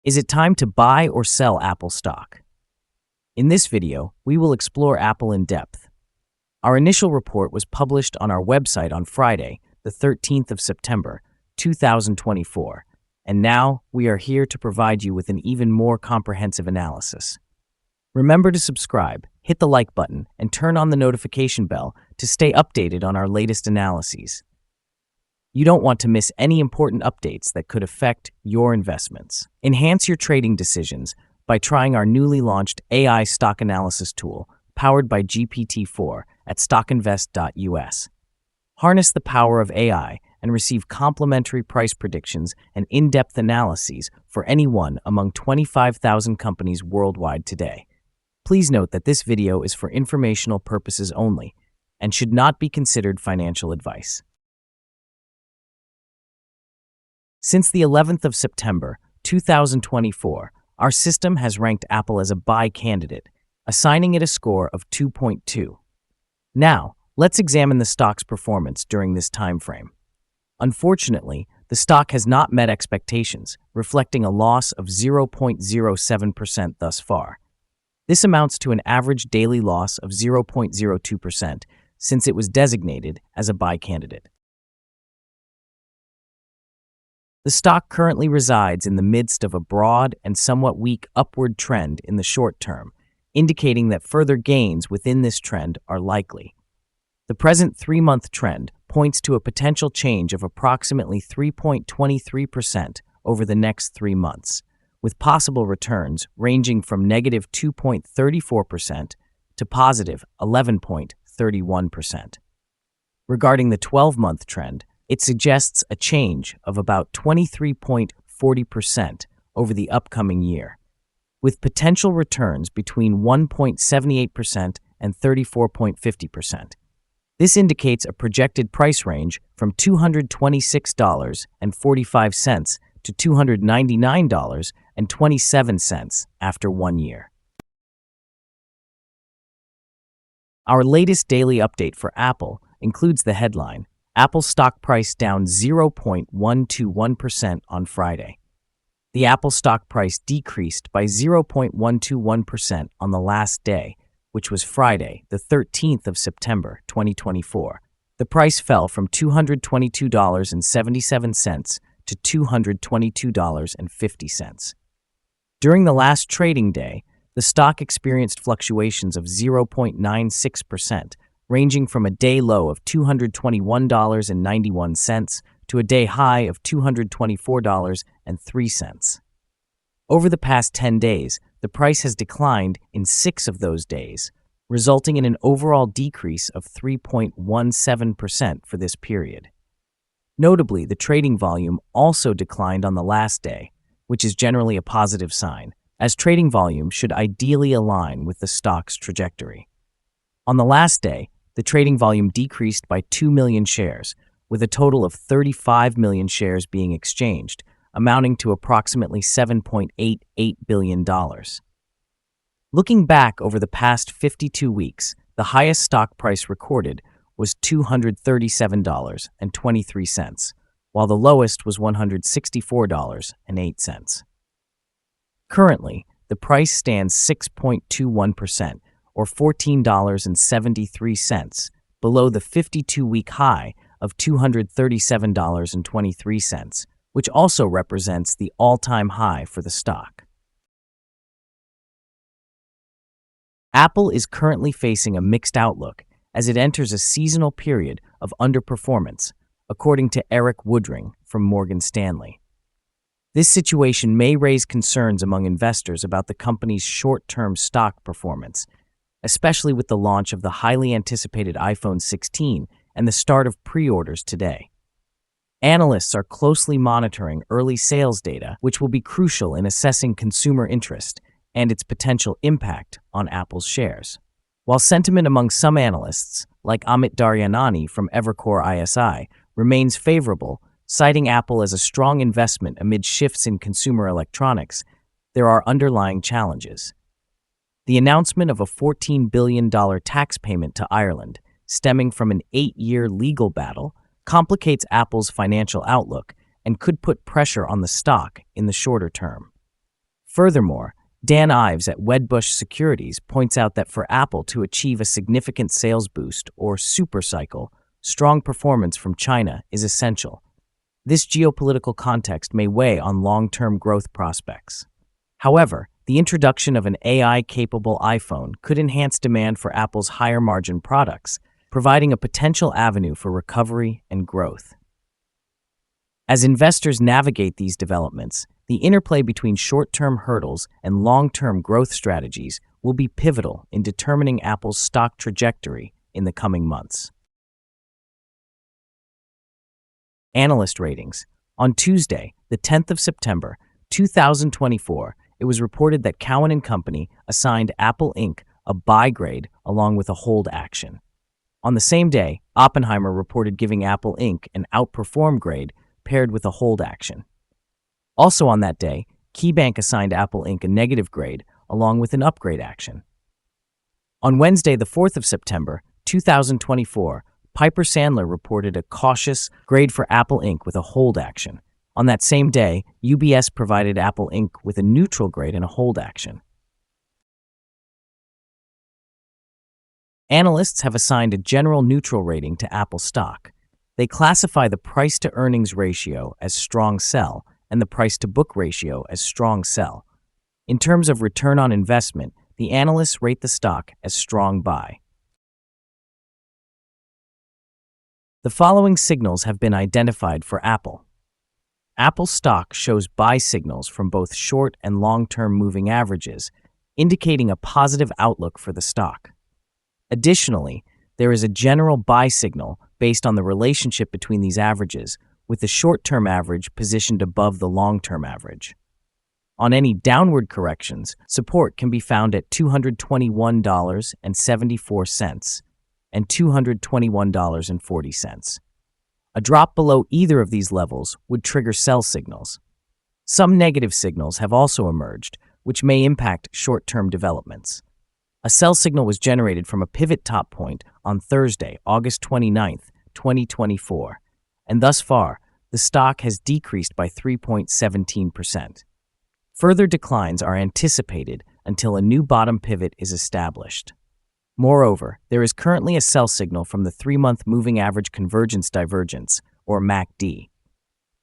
Is it time to buy or sell Apple stock? In this video, we will explore Apple in depth. Our initial report was published on our website on Friday, the 13th of September, 2024, and now we are here to provide you with an even more comprehensive analysis. Remember to subscribe, hit the like button, and turn on the notification bell to stay updated on our latest analyses. You don't want to miss any important updates that could affect your investments. Enhance your trading decisions by trying our newly launched AI stock analysis tool powered by GPT-4 at StockInvest.us. Harness the power of AI and receive complimentary price predictions and in-depth analyses for any one among 25,000 companies worldwide today. Please note that this video is for informational purposes only and should not be considered financial advice. Since the 11th of September, 2024, our system has ranked Apple as a buy candidate, assigning it a score of 2.2. Now, let's examine the stock's performance during this time frame. Unfortunately, the stock has not met expectations, reflecting a loss of 0.07% thus far. This amounts to an average daily loss of 0.02% since it was designated as a buy candidate. The stock currently resides in the midst of a broad and somewhat weak upward trend in the short term, indicating that further gains within this trend are likely. The present 3-month trend points to a potential change of approximately 3.23% over the next 3 months, with possible returns ranging from negative 2.34% to positive 11.31%. Regarding the 12-month trend, it suggests a change of about 23.40% over the upcoming year, with potential returns between 1.78% and 34.50%. This indicates a projected price range from $226.45 to $299.27 after 1 year. Our latest daily update for Apple includes the headline, Apple stock price down 0.121% on Friday. The Apple stock price decreased by 0.121% on the last day, which was Friday, the 13th of September, 2024. The price fell from $222.77 to $222.50. During the last trading day, the stock experienced fluctuations of 0.96%, ranging from a day low of $221.91 to a day high of $224.03. Over the past 10 days, the price has declined in 6 of those days, resulting in an overall decrease of 3.17% for this period. Notably, the trading volume also declined on the last day, which is generally a positive sign, as trading volume should ideally align with the stock's trajectory. On the last day, the trading volume decreased by 2 million shares, with a total of 35 million shares being exchanged, amounting to approximately $7.88 billion. Looking back over the past 52 weeks, the highest stock price recorded was $237.23, while the lowest was $164.08. Currently, the price stands 6.21%, or $14.73, below the 52-week high of $237.23, which also represents the all-time high for the stock. Apple is currently facing a mixed outlook as it enters a seasonal period of underperformance, according to Eric Woodring from Morgan Stanley. This situation may raise concerns among investors about the company's short-term stock performance, especially with the launch of the highly anticipated iPhone 16 and the start of pre-orders today. Analysts are closely monitoring early sales data, which will be crucial in assessing consumer interest and its potential impact on Apple's shares. While sentiment among some analysts, like Amit Daryanani from Evercore ISI, remains favorable, citing Apple as a strong investment amid shifts in consumer electronics, there are underlying challenges. The announcement of a $14 billion tax payment to Ireland, stemming from an 8-year legal battle, complicates Apple's financial outlook and could put pressure on the stock in the shorter term. Furthermore, Dan Ives at Wedbush Securities points out that for Apple to achieve a significant sales boost or supercycle, strong performance from China is essential. This geopolitical context may weigh on long-term growth prospects. However, the introduction of an AI-capable iPhone could enhance demand for Apple's higher-margin products, providing a potential avenue for recovery and growth. As investors navigate these developments, the interplay between short-term hurdles and long-term growth strategies will be pivotal in determining Apple's stock trajectory in the coming months. Analyst ratings. On Tuesday, the 10th of September, 2024, it was reported that Cowen & Company assigned Apple Inc. a buy grade along with a hold action. On the same day, Oppenheimer reported giving Apple Inc. an outperform grade paired with a hold action. Also on that day, KeyBank assigned Apple Inc. a negative grade along with an upgrade action. On Wednesday, the 4th of September, 2024, Piper Sandler reported a cautious grade for Apple Inc. with a hold action. On that same day, UBS provided Apple Inc. with a neutral grade and a hold action. Analysts have assigned a general neutral rating to Apple stock. They classify the price-to-earnings ratio as strong sell and the price-to-book ratio as strong sell. In terms of return on investment, the analysts rate the stock as strong buy. The following signals have been identified for Apple. Apple stock shows buy signals from both short and long-term moving averages, indicating a positive outlook for the stock. Additionally, there is a general buy signal based on the relationship between these averages, with the short-term average positioned above the long-term average. On any downward corrections, support can be found at $221.74 and $221.40. A drop below either of these levels would trigger sell signals. Some negative signals have also emerged, which may impact short-term developments. A sell signal was generated from a pivot top point on Thursday, August 29, 2024, and thus far, the stock has decreased by 3.17%. Further declines are anticipated until a new bottom pivot is established. Moreover, there is currently a sell signal from the 3-month moving average convergence divergence, or MACD.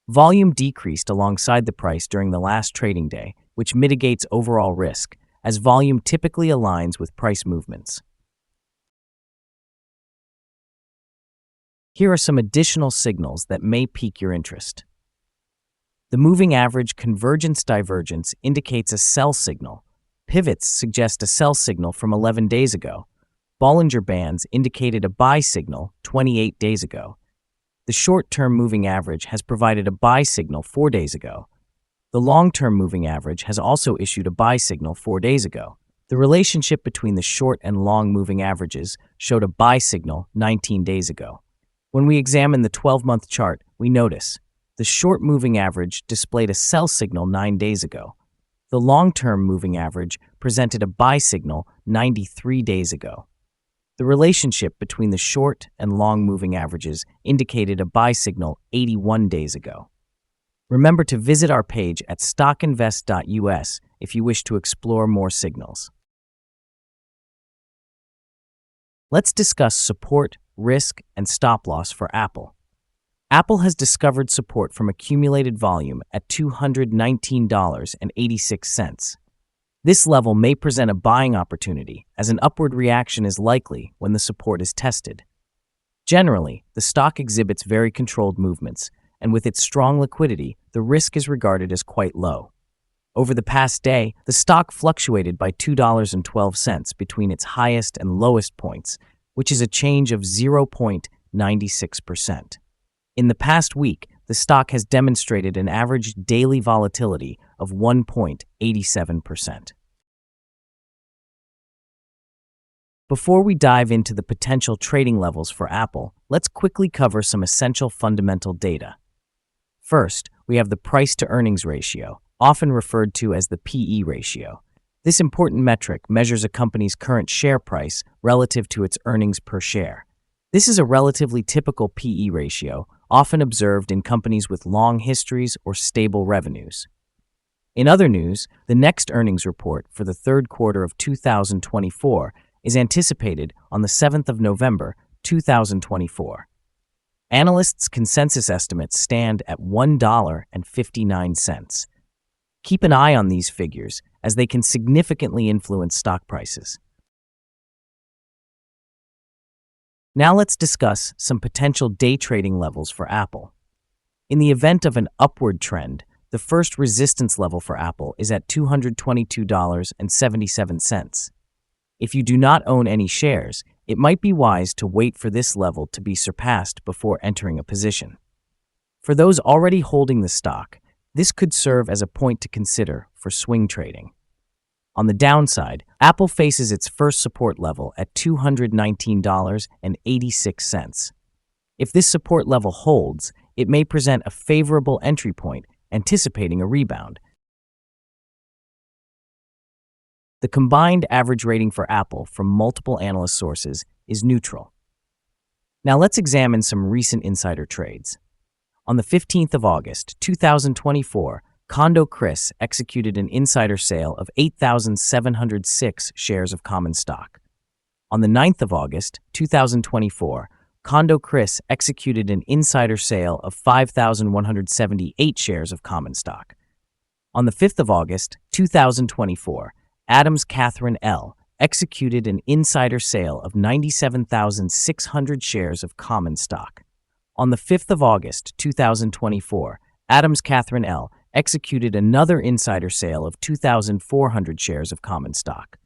Volume decreased alongside the price during the last trading day, which mitigates overall risk, as volume typically aligns with price movements. Here are some additional signals that may pique your interest. The moving average convergence divergence indicates a sell signal. Pivots suggest a sell signal from 11 days ago. Bollinger Bands indicated a buy signal 28 days ago. The short-term moving average has provided a buy signal 4 days ago. The long-term moving average has also issued a buy signal 4 days ago. The relationship between the short and long moving averages showed a buy signal 19 days ago. When we examine the 12-month chart, we notice the short moving average displayed a sell signal 9 days ago. The long-term moving average presented a buy signal 93 days ago. The relationship between the short and long moving averages indicated a buy signal 81 days ago. Remember to visit our page at StockInvest.us if you wish to explore more signals. Let's discuss support, risk, and stop loss for Apple. Apple has discovered support from accumulated volume at $219.86. This level may present a buying opportunity, as an upward reaction is likely when the support is tested. Generally, the stock exhibits very controlled movements, and with its strong liquidity, the risk is regarded as quite low. Over the past day, the stock fluctuated by $2.12 between its highest and lowest points, which is a change of 0.96%. In the past week, the stock has demonstrated an average daily volatility of 1.87%. Before we dive into the potential trading levels for Apple, let's quickly cover some essential fundamental data. First, we have the price-to-earnings ratio, often referred to as the PE ratio. This important metric measures a company's current share price relative to its earnings per share. This is a relatively typical PE ratio, often observed in companies with long histories or stable revenues. In other news, the next earnings report for the third quarter of 2024 is anticipated on the 7th of November, 2024. Analysts' consensus estimates stand at $1.59. Keep an eye on these figures as they can significantly influence stock prices. Now let's discuss some potential day trading levels for Apple. In the event of an upward trend, the first resistance level for Apple is at $222.77. If you do not own any shares, it might be wise to wait for this level to be surpassed before entering a position. For those already holding the stock, this could serve as a point to consider for swing trading. On the downside, Apple faces its first support level at $219.86. If this support level holds, it may present a favorable entry point, anticipating a rebound. The combined average rating for Apple from multiple analyst sources is neutral. Now let's examine some recent insider trades. On the 15th of August, 2024, Condo Chris executed an insider sale of 8,706 shares of common stock. On the 9th of August, 2024, Condo Chris executed an insider sale of 5,178 shares of common stock. On the 5th of August, 2024, Adams Catherine L. executed an insider sale of 97,600 shares of common stock. On the 5th of August, 2024, Adams Catherine L. executed another insider sale of 2,400 shares of common stock.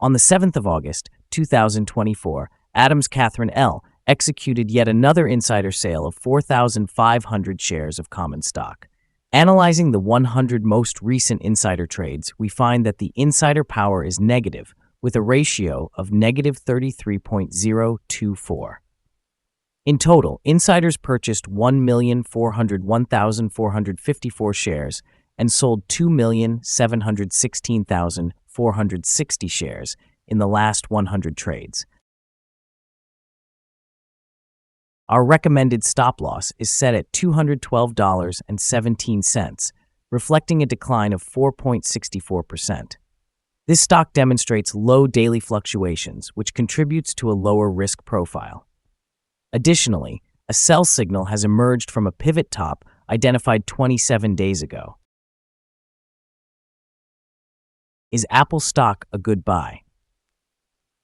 On the 7th of August, 2024, Adams Catherine L. executed yet another insider sale of 4,500 shares of common stock. Analyzing the 100 most recent insider trades, we find that the insider power is negative, with a ratio of negative 33.024. In total, insiders purchased 1,401,454 shares and sold 2,716,460 shares in the last 100 trades. Our recommended stop loss is set at $212.17, reflecting a decline of 4.64%. This stock demonstrates low daily fluctuations, which contributes to a lower risk profile. Additionally, a sell signal has emerged from a pivot top identified 27 days ago. Is Apple stock a good buy?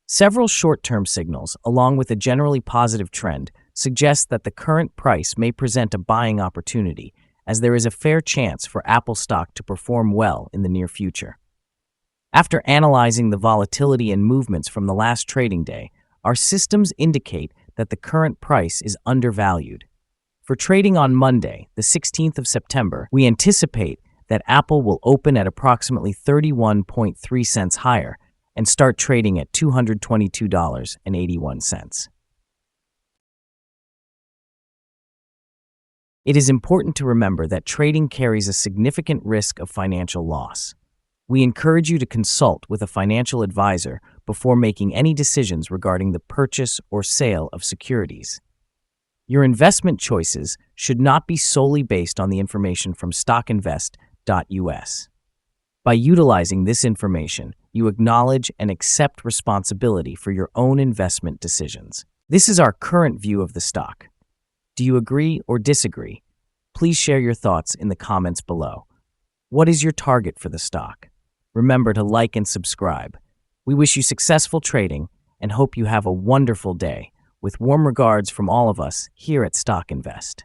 Several short-term signals, along with a generally positive trend, suggest that the current price may present a buying opportunity, as there is a fair chance for Apple stock to perform well in the near future. After analyzing the volatility and movements from the last trading day, our systems indicate that the current price is undervalued. For trading on Monday, the 16th of September, we anticipate that Apple will open at approximately 31.3 cents higher and start trading at $222.81. It is important to remember that trading carries a significant risk of financial loss. We encourage you to consult with a financial advisor before making any decisions regarding the purchase or sale of securities. Your investment choices should not be solely based on the information from StockInvest.us. By utilizing this information, you acknowledge and accept responsibility for your own investment decisions. This is our current view of the stock. Do you agree or disagree? Please share your thoughts in the comments below. What is your target for the stock? Remember to like and subscribe. We wish you successful trading and hope you have a wonderful day. With warm regards from all of us here at Stock Invest.